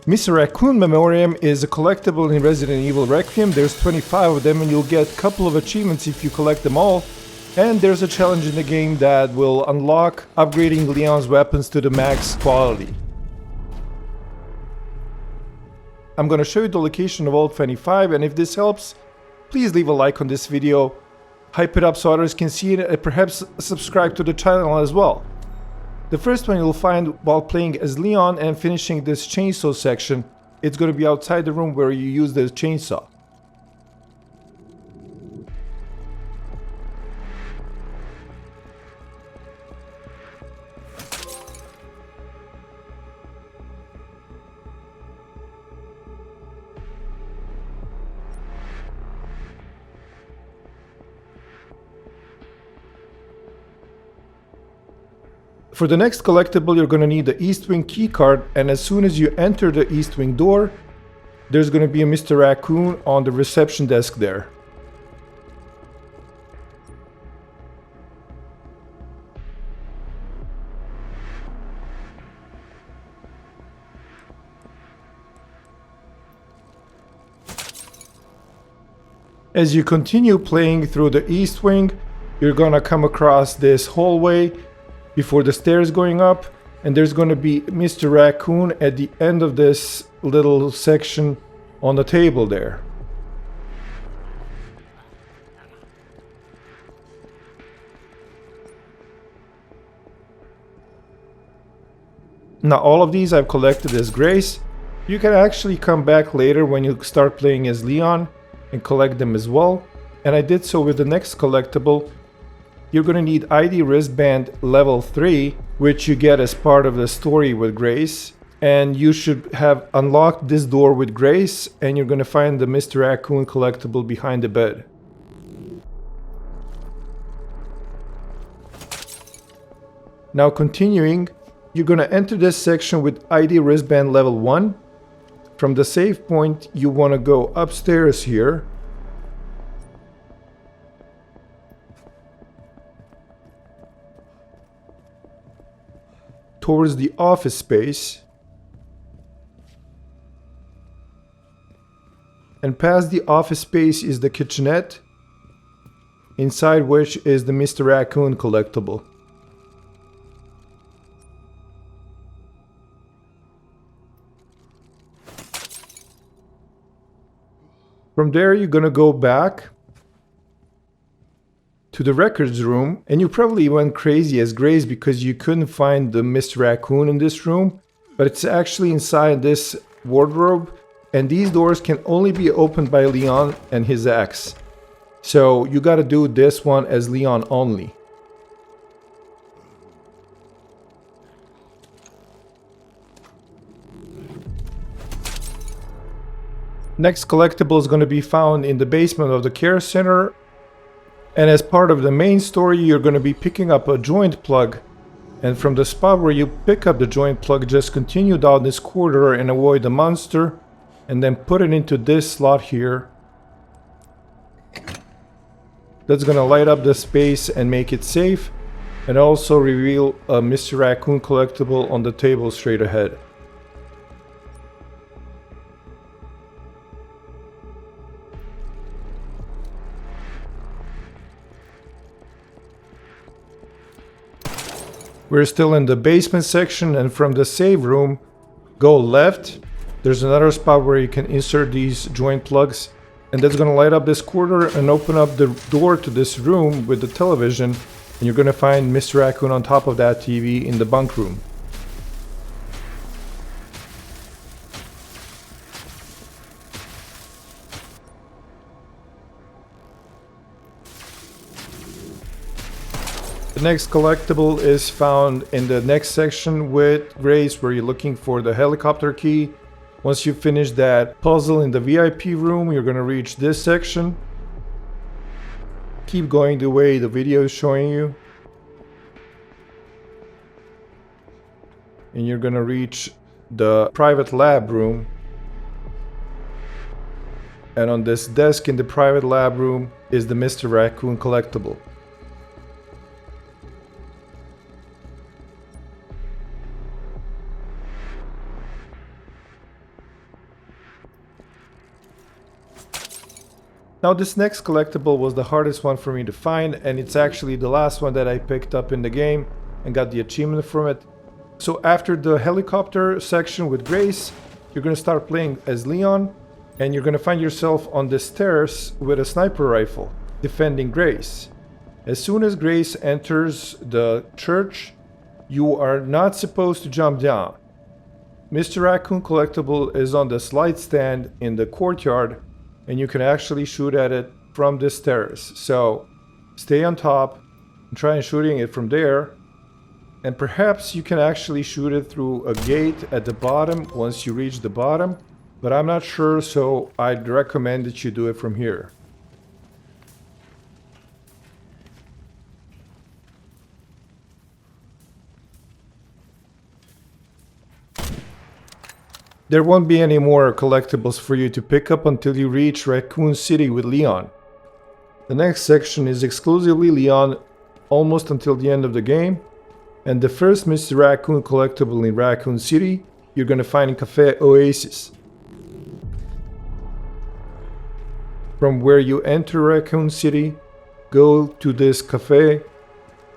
Mr. Raccoon Memoriam is a collectible in Resident Evil Requiem. There's 25 of them and you'll get a couple of achievements if you collect them all. And there's a challenge in the game that will unlock upgrading Leon's weapons to the max quality. I'm gonna show you the location of all 25, and if this helps, please leave a like on this video, hype it up so others can see it, and perhaps subscribe to the channel as well. The first one you'll find while playing as Leon and finishing this chainsaw section. It's gonna be outside the room where you use the chainsaw. For the next collectible, you're going to need the East Wing keycard, and as soon as you enter the East Wing door, there's going to be a Mr. Raccoon on the reception desk there. As you continue playing through the East Wing, you're going to come across this hallway before the stairs going up, and there's going to be Mr. Raccoon at the end of this little section on the table there. Now all of these I've collected as Grace. You can actually come back later when you start playing as Leon and collect them as well, and I did so with the next collectible. You're going to need ID wristband level 3, which you get as part of the story with Grace. And you should have unlocked this door with Grace, and you're going to find the Mr. Raccoon collectible behind the bed. Now continuing, you're going to enter this section with ID wristband level 1. From the save point, you want to go upstairs here. Towards the office space, and past the office space is the kitchenette, inside which is the Mr. Raccoon collectible. From there you're gonna go back to the records room, and you probably went crazy as Grace because you couldn't find the Mr. Raccoon in this room, but it's actually inside this wardrobe, and these doors can only be opened by Leon and his axe. So you gotta do this one as Leon only. Next collectible is going to be found in the basement of the care center. And as part of the main story, you're going to be picking up a joint plug. And from the spot where you pick up the joint plug, just continue down this corridor and avoid the monster. And then put it into this slot here. That's going to light up the space and make it safe. And also reveal a Mr. Raccoon collectible on the table straight ahead. We're still in the basement section, and from the save room, go left. There's another spot where you can insert these joint plugs, and that's going to light up this corridor and open up the door to this room with the television, and you're going to find Mr. Raccoon on top of that TV in the bunkroom. The next collectible is found in the next section with Grace, where you're looking for the helicopter key. Once you finish that puzzle in the VIP room, you're going to reach this section. Keep going the way the video is showing you. And you're going to reach the private lab room. And on this desk in the private lab room is the Mr. Raccoon collectible. Now this next collectible was the hardest one for me to find, and it's actually the last one that I picked up in the game and got the achievement from it. So after the helicopter section with Grace, you're going to start playing as Leon, and you're going to find yourself on the stairs with a sniper rifle, defending Grace. As soon as Grace enters the church, you are not supposed to jump down. Mr. Raccoon Collectible is on the slide stand in the courtyard, and you can actually shoot at it from the stairs. So stay on top and try and shooting it from there. And perhaps you can actually shoot it through a gate at the bottom once you reach the bottom, but I'm not sure, so I'd recommend that you do it from here. There won't be any more collectibles for you to pick up until you reach Raccoon City with Leon. The next section is exclusively Leon almost until the end of the game. And the first Mr. Raccoon collectible in Raccoon City you're gonna find in Cafe Oasis. From where you enter Raccoon City, go to this cafe,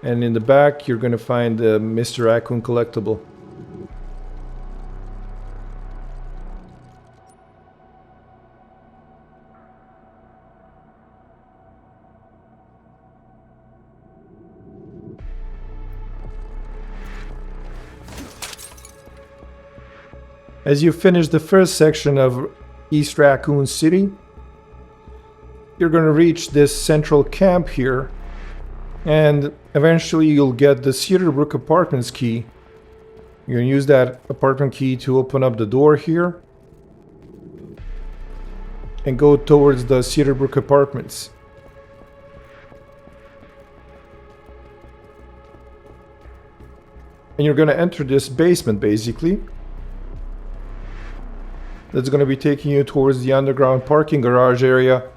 and in the back you're gonna find the Mr. Raccoon collectible. As you finish the first section of East Raccoon City, you're going to reach this central camp here, and eventually you'll get the Cedarbrook Apartments key. You're going to use that apartment key to open up the door here and go towards the Cedarbrook Apartments. And you're going to enter this basement basically. That's going to be taking you towards the underground parking garage area.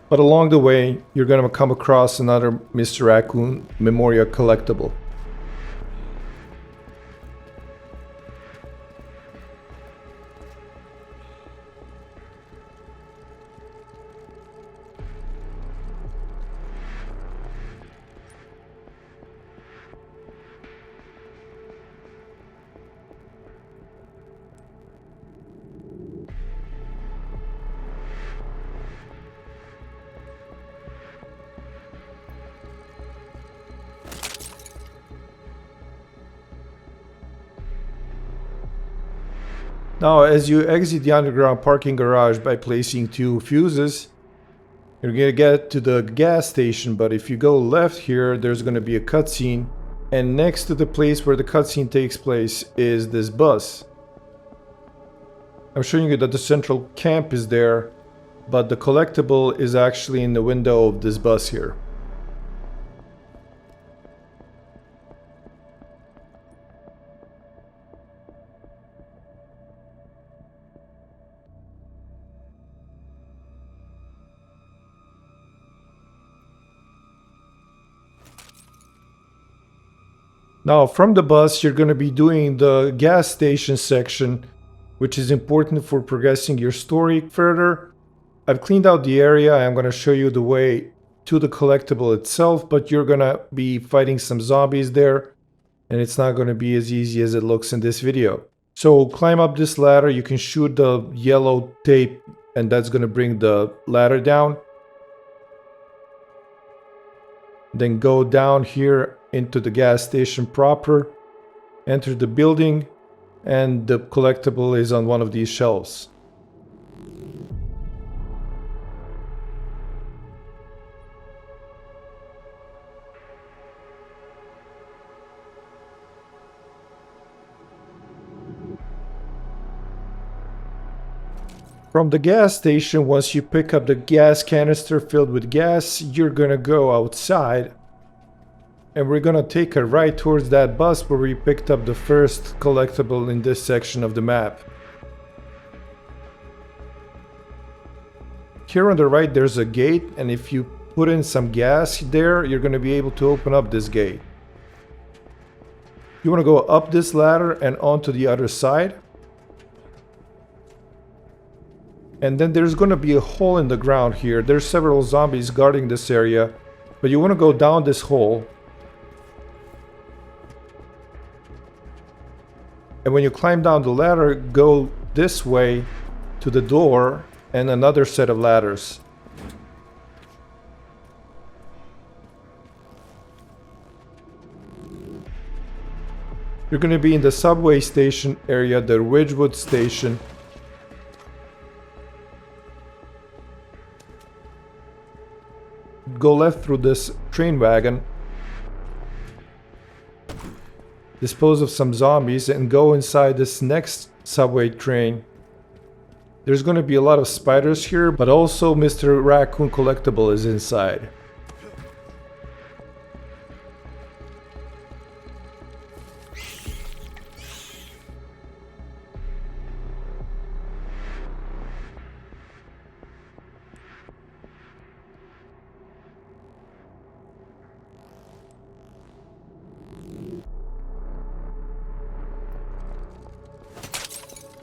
But along the way, you're going to come across another Mr. Raccoon Memoriam collectible. Now, as you exit the underground parking garage by placing 2 fuses, you're going to get to the gas station, but if you go left here, there's going to be a cutscene, and next to the place where the cutscene takes place is this bus. I'm showing you that the central camp is there, but the collectible is actually in the window of this bus here. Now from the bus you're going to be doing the gas station section, which is important for progressing your story further. I've cleaned out the area. I'm going to show you the way to the collectible itself, but you're going to be fighting some zombies there, and it's not going to be as easy as it looks in this video. So climb up this ladder. You can shoot the yellow tape, and that's going to bring the ladder down. Then go down here into the gas station proper, enter the building, and the collectible is on one of these shelves. From the gas station, once you pick up the gas canister filled with gas, you're gonna go outside, and we're gonna take a right towards that bus where we picked up the first collectible in this section of the map. Here on the right there's a gate, and if you put in some gas there, you're gonna be able to open up this gate. You wanna go up this ladder and onto the other side. And then there's gonna be a hole in the ground here. There's several zombies guarding this area, but you wanna go down this hole. And when you climb down the ladder, go this way to the door and another set of ladders. You're going to be in the subway station area, the Ridgewood Station. Go left through this train wagon. Dispose of some zombies and go inside this next subway train. There's going to be a lot of spiders here, but also Mr. Raccoon Collectible is inside.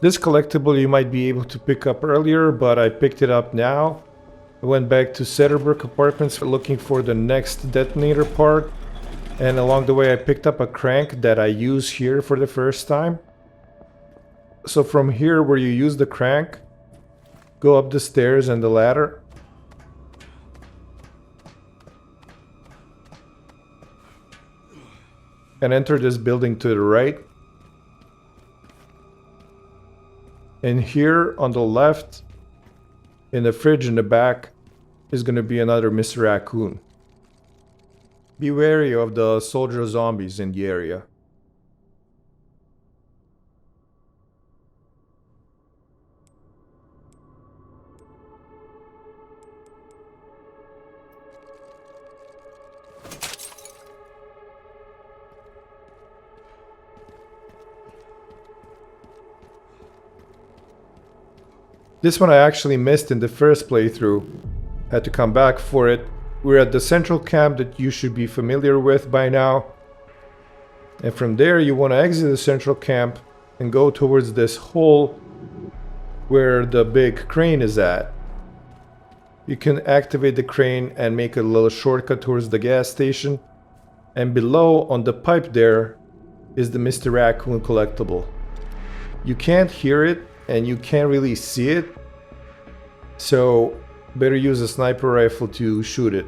This collectible you might be able to pick up earlier, but I picked it up now. I went back to Cedarbrook Apartments looking for the next detonator part. And along the way I picked up a crank that I use here for the first time. So from here where you use the crank, go up the stairs and the ladder. And enter this building to the right. And here on the left, in the fridge in the back, is going to be another Mr. Raccoon. Be wary of the soldier zombies in the area. This one I actually missed in the first playthrough. Had to come back for it. We're at the central camp that you should be familiar with by now. And from there you want to exit the central camp and go towards this hole where the big crane is at. You can activate the crane and make a little shortcut towards the gas station. And below on the pipe there is the Mr. Raccoon Collectible. You can't hear it and you can't really see it, so better use a sniper rifle to shoot it.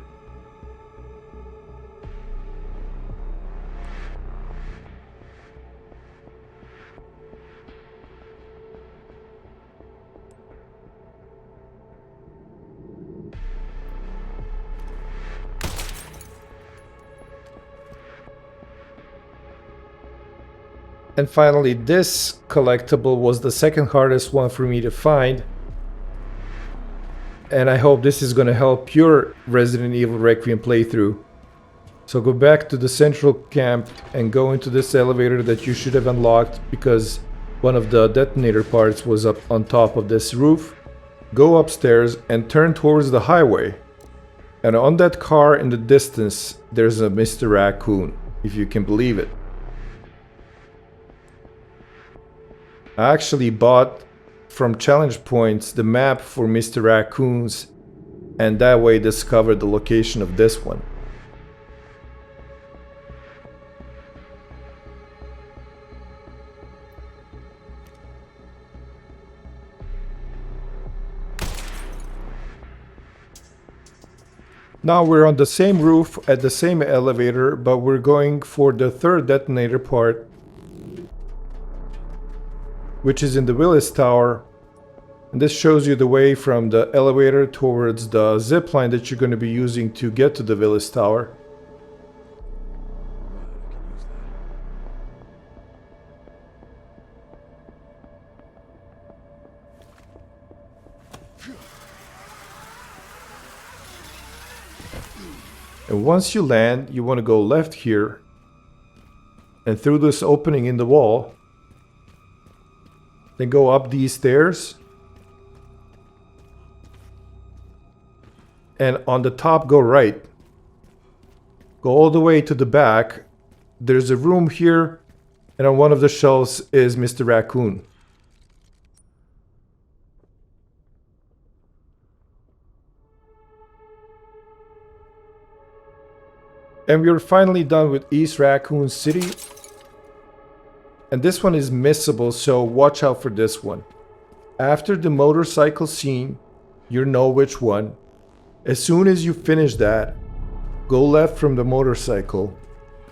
And finally, this collectible was the second hardest one for me to find. And I hope this is going to help your Resident Evil Requiem playthrough. So go back to the central camp and go into this elevator that you should have unlocked because one of the detonator parts was up on top of this roof. Go upstairs and turn towards the highway. And on that car in the distance, there's a Mr. Raccoon, if you can believe it. I actually bought from challenge points the map for Mr. Raccoons and that way discovered the location of this one. Now we're on the same roof at the same elevator, but we're going for the third detonator part, which is in the Willis Tower. And this shows you the way from the elevator towards the zip line that you're going to be using to get to the Willis Tower. And once you land, you want to go left here and through this opening in the wall. Then go up these stairs. And on the top, go right. Go all the way to the back. There's a room here. And on one of the shelves is Mr. Raccoon. And we're finally done with East Raccoon City. And this one is missable, so watch out for this one. After the motorcycle scene, you know which one. As soon as you finish that, go left from the motorcycle.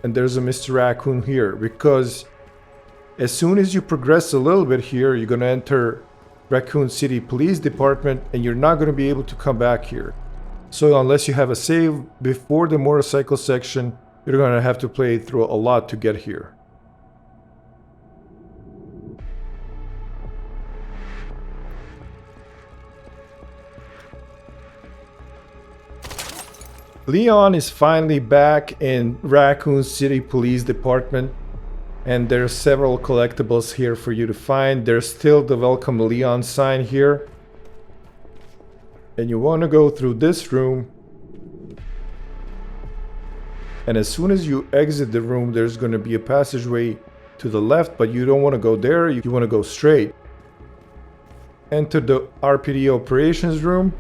And there's a Mr. Raccoon here, because as soon as you progress a little bit here, you're going to enter Raccoon City Police Department, and you're not going to be able to come back here. So unless you have a save before the motorcycle section, you're going to have to play through a lot to get here. Leon is finally back in Raccoon City Police Department, and there's several collectibles here for you to find. There's still the Welcome Leon sign here. And you want to go through this room. And as soon as you exit the room, there's going to be a passageway to the left, but you don't want to go there, you want to go straight. Enter the RPD operations room.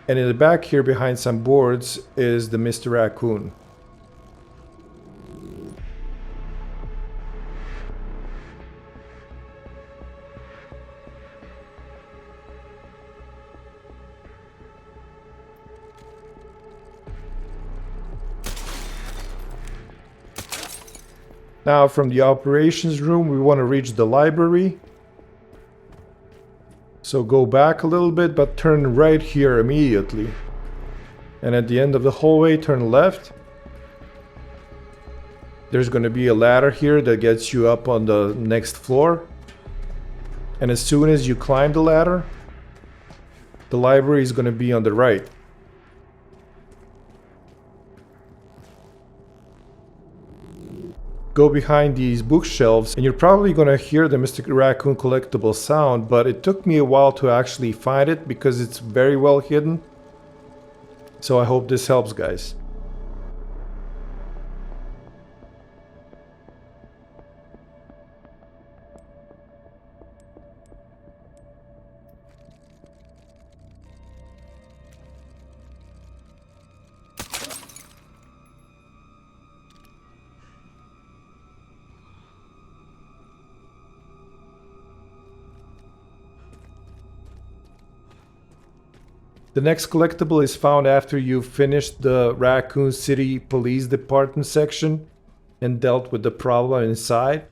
And in the back here behind some boards is the Mr. Raccoon. Now from the operations room we want to reach the library. So go back a little bit, but turn right here immediately. And at the end of the hallway, turn left. There's going to be a ladder here that gets you up on the next floor. And as soon as you climb the ladder, the library is going to be on the right. Go behind these bookshelves and you're probably gonna hear the Mr. Raccoon Collectible sound, but it took me a while to actually find it because it's very well hidden. So I hope this helps, guys. The next collectible is found after you've finished the Raccoon City Police Department section and dealt with the problem inside.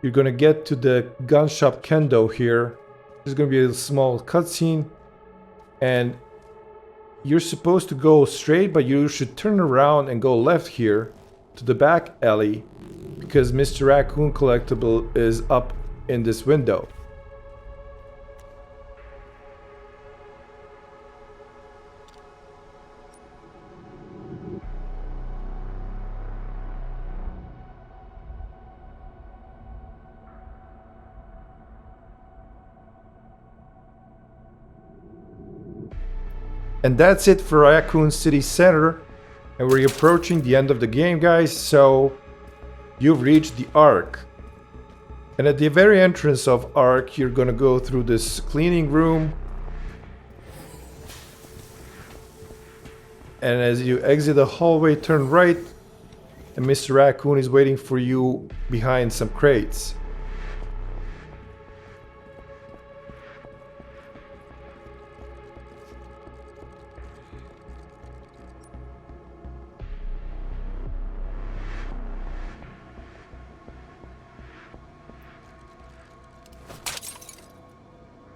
You're gonna get to the Gun Shop Kendo here. There's gonna be a small cutscene and you're supposed to go straight, but you should turn around and go left here to the back alley, because Mr. Raccoon Collectible is up in this window. And that's it for Raccoon City Center, and we're approaching the end of the game, guys, so you've reached the Ark. And at the very entrance of Ark, you're gonna go through this cleaning room. And as you exit the hallway, turn right, and Mr. Raccoon is waiting for you behind some crates.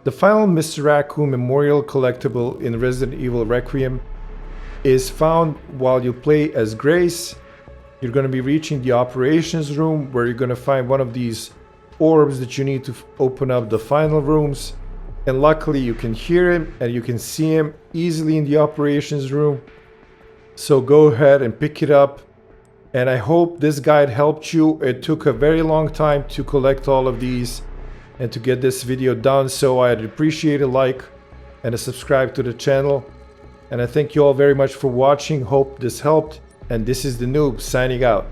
The final Mr. Raccoon Memorial collectible in Resident Evil Requiem is found while you play as Grace. You're going to be reaching the operations room where you're going to find one of these orbs that you need to open up the final rooms. And luckily you can hear him and you can see him easily in the operations room. So go ahead and pick it up. And I hope this guide helped you. It took a very long time to collect all of these and to get this video done, so I'd appreciate a like and a subscribe to the channel. And I thank you all very much for watching. Hope this helped, and this is the Noob signing out.